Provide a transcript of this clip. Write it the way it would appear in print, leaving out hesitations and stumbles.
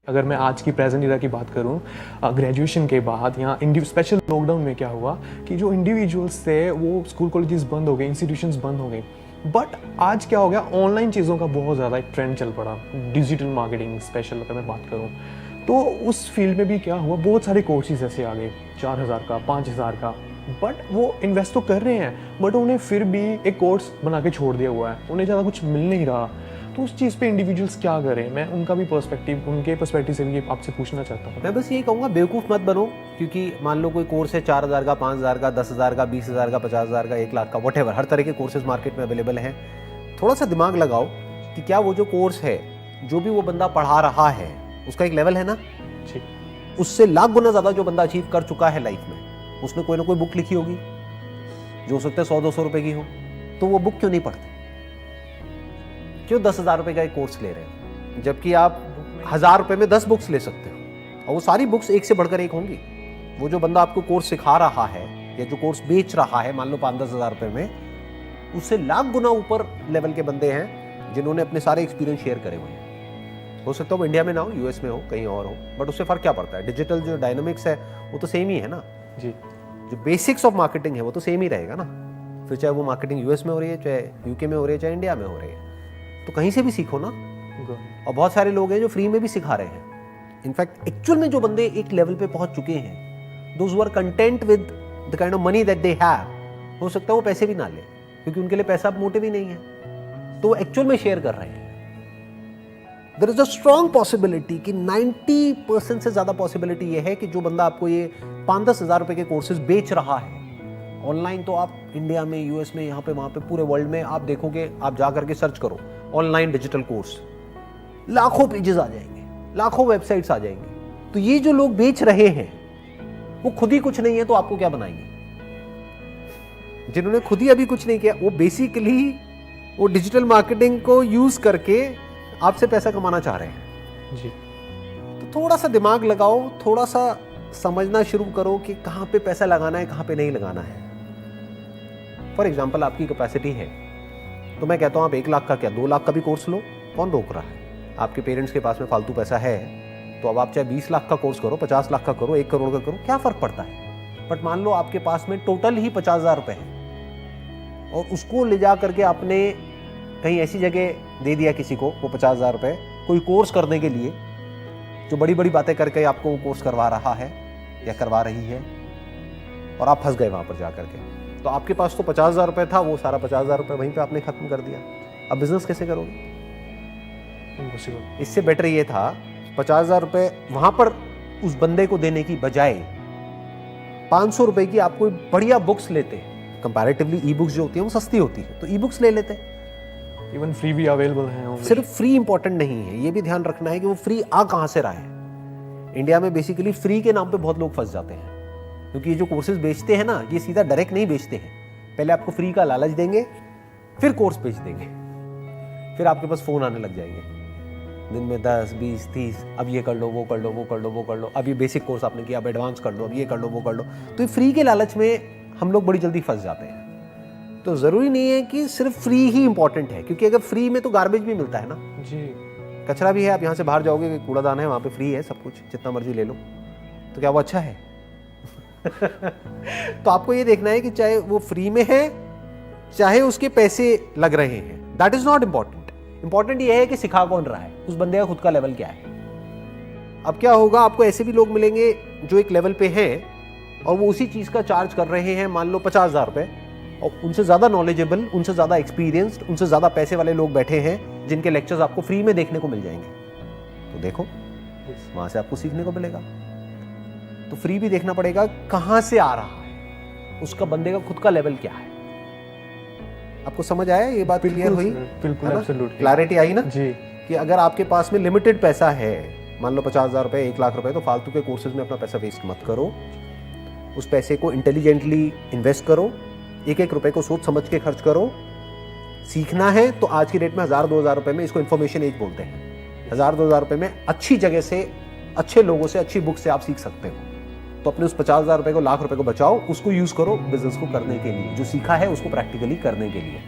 अगर मैं आज की प्रेजेंट ईरा की बात करूं, ग्रेजुएशन के बाद यहाँ स्पेशल लॉकडाउन में क्या हुआ कि जो इंडिविजुअल्स थे वो स्कूल कॉलेजेस बंद हो गए, इंस्टीट्यूशंस बंद हो गए। बट आज क्या हो गया, ऑनलाइन चीज़ों का बहुत ज़्यादा एक ट्रेंड चल पड़ा। डिजिटल मार्केटिंग स्पेशल अगर मैं बात करूँ तो उस फील्ड में भी क्या हुआ, बहुत सारे कोर्सेज ऐसे आ गए 4,000 का, 5,000 का। बट वो इन्वेस्ट तो कर रहे हैं, बट उन्हें फिर भी एक कोर्स बना के छोड़ दिया हुआ है, उन्हें ज़्यादा कुछ मिल नहीं रहा। तो उस चीज़ पे इंडिविजुअल्स क्या करें, मैं उनका भी उनके पर्सपेक्टिव से भी आपसे पूछना चाहता हूँ। मैं बस यही कहूँगा, बेवकूफ़ मत बनो। क्योंकि मान लो कोई कोर्स है 4,000 का, 5,000 का, 10,000 का, 20,000 का, 50,000 का, 1,00,000 का, वॉटेवर, हर तरह के कोर्सेज मार्केट में अवेलेबल हैं। थोड़ा सा दिमाग लगाओ कि क्या वो जो कोर्स है, जो भी वो बंदा पढ़ा रहा है, उसका एक लेवल है ना, उससे लाख गुना ज़्यादा जो बंदा अचीव कर चुका है लाइफ में, उसने कोई ना कोई बुक लिखी होगी जो हो सकता है 100-200 रुपए की हो। तो वो बुक क्यों नहीं पढ़ते? क्यों 10,000 रुपए का एक कोर्स ले रहे हैं, जबकि आप 1,000 रुपए में 10 बुक्स ले सकते हो और वो सारी बुक्स एक से बढ़कर एक होंगी। वो जो बंदा आपको कोर्स सिखा रहा है या जो कोर्स बेच रहा है, मान लो 5-10 हज़ार रुपए में, उससे लाख गुना ऊपर लेवल के बंदे हैं जिन्होंने अपने सारे एक्सपीरियंस शेयर करे हुए हैं। हो सकता है वो इंडिया में ना हो, यूएस में हो, कहीं और हो, बट उससे फर्क क्या पड़ता है? डिजिटल जो डायनामिक्स है वो तो सेम ही है ना जी। जो बेसिक्स ऑफ मार्केटिंग है वो तो सेम ही रहेगा ना। फिर चाहे वो मार्केटिंग यूएस में हो रही है, चाहे यूके में हो रही है, चाहे इंडिया में हो रही है, तो कहीं से भी सीखो ना। और बहुत सारे लोग हैं जो फ्री में भी सिखा रहे हैं। इनफैक्ट एक्चुअल में जो बंदे एक लेवल पे पहुंच चुके हैं, those who are content with the kind of money that they have, हो सकता है वो पैसे भी ना ले, क्योंकि उनके लिए पैसा मोटिव ही नहीं है, तो वो एक्चुअल में शेयर कर रहे हैं। There is a strong possibility कि 90% से ज्यादा पॉसिबिलिटी ये है कि जो बंदा आपको ये 5-10 हज़ार रुपए के कोर्सेज बेच रहा है ऑनलाइन, तो आप इंडिया में, यूएस में, यहाँ पे, वहाँ पे, पूरे वर्ल्ड में आप देखोगे, आप जा करके सर्च करो ऑनलाइन डिजिटल कोर्स, लाखों पेजेस आ जाएंगे, लाखों वेबसाइट्स आ जाएंगे। तो ये जो लोग बेच रहे हैं वो खुद ही कुछ नहीं है, तो आपको क्या बनाएंगे? जिन्होंने खुद ही अभी कुछ नहीं किया, वो बेसिकली वो डिजिटल मार्केटिंग को यूज करके आपसे पैसा कमाना चाह रहे हैं जी। तो थोड़ा सा दिमाग लगाओ, थोड़ा सा समझना शुरू करो कि कहाँ पे पैसा लगाना है, कहाँ पे नहीं लगाना है। फॉर एग्जाम्पल, आपकी कैपेसिटी है तो मैं कहता हूँ आप 1,00,000 का क्या 2,00,000 का भी कोर्स लो, कौन रोक रहा है? आपके पेरेंट्स के पास में फालतू पैसा है तो अब आप चाहे 20 लाख का कोर्स करो, 50 लाख का करो, 1 करोड़ का करो, क्या फर्क पड़ता है? बट मान लो आपके पास में टोटल ही 50,000 रुपए है और उसको ले जा करके आपने कहीं ऐसी जगह दे दिया किसी को वो 50,000 रुपए कोई कोर्स करने के लिए, जो बड़ी बड़ी बातें करके आपको वो कोर्स करवा रहा है या करवा रही है, और आप फंस गए वहां पर जाकर के। तो आपके पास तो 50,000 रुपए था, वो सारा 50,000 रुपए वहीं पे आपने खत्म कर दिया। अब बिजनेस कैसे करोगे? इससे बेटर ये था 50,000 रुपए वहां पर उस बंदे को देने की बजाय 500 रुपए की आप कोई बढ़िया बुक्स लेते। कंपैरेटिवली ई बुक्स जो होती है वो सस्ती होती है, तो ई बुक्स ले लेते। इवन फ्री भी अवेलेबल है। सिर्फ फ्री इंपॉर्टेंट नहीं है, ये भी ध्यान रखना है कि वो फ्री आ कहां से रहा है। इंडिया में बेसिकली फ्री के नाम पे बहुत लोग फंस जाते हैं, क्योंकि ये जो कोर्सेज बेचते हैं ना, ये सीधा डायरेक्ट नहीं बेचते हैं। पहले आपको फ्री का लालच देंगे, फिर कोर्स बेच देंगे, फिर आपके पास फोन आने लग जाएंगे दिन में 10, 20, 30, अब ये कर लो, वो कर लो, वो कर लो, वो कर लो, अब ये बेसिक कोर्स आपने किया, अब एडवांस कर लो, अब ये कर लो, वो कर लो। तो ये फ्री के लालच में हम लोग बड़ी जल्दी फंस जाते हैं। तो जरूरी नहीं है कि सिर्फ फ्री ही इंपॉर्टेंट है, क्योंकि अगर फ्री में तो गार्बेज भी मिलता है ना जी, कचरा भी है। आप यहाँ से बाहर जाओगे, कूड़ादान है, वहाँ पे फ्री है सब कुछ, जितना मर्जी ले लो, तो क्या वो अच्छा है? तो आपको ये देखना है कि चाहे वो फ्री में है, चाहे उसके पैसे लग रहे हैं, that is not important. Important ये है कि सिखा कौन रहा है, उस बंदे का खुद का लेवल क्या है। अब क्या होगा, आपको ऐसे भी लोग मिलेंगे जो एक लेवल पे हैं और वो उसी चीज का चार्ज कर रहे हैं, मान लो 50,000 रुपए, और उनसे ज्यादा नॉलेजेबल, उनसे ज्यादा एक्सपीरियंस्ड, उनसे ज्यादा पैसे वाले लोग बैठे हैं जिनके लेक्चर्स आपको फ्री में देखने को मिल जाएंगे। तो देखो, वहां से आपको सीखने को मिलेगा। तो फ्री भी देखना पड़ेगा कहां से आ रहा है, उसका बंदे का खुद का लेवल क्या है। आपको समझ आया ये बात? क्लियर हुई? बिल्कुल, एब्सोल्युटली क्लैरिटी आई ना जी। कि अगर आपके पास में लिमिटेड पैसा है, मान लो 50,000 रुपए, 1,00,000 रुपए, तो फालतू के कोर्सेज में अपना पैसा वेस्ट मत करो। उस पैसे को इंटेलिजेंटली इन्वेस्ट करो, एक एक रुपए को सोच समझ के खर्च करो। सीखना है तो आज की डेट में 1,000-2,000 रुपए में, इसको इन्फॉर्मेशन एज बोलते हैं, 1,000-2,000 रुपए में अच्छी जगह से, अच्छे लोगों से, अच्छी बुक से आप सीख सकते हो। तो अपने उस 50,000 रुपए को, 1,00,000 रुपए को बचाओ, उसको यूज करो बिजनेस को करने के लिए, जो सीखा है उसको प्रैक्टिकली करने के लिए।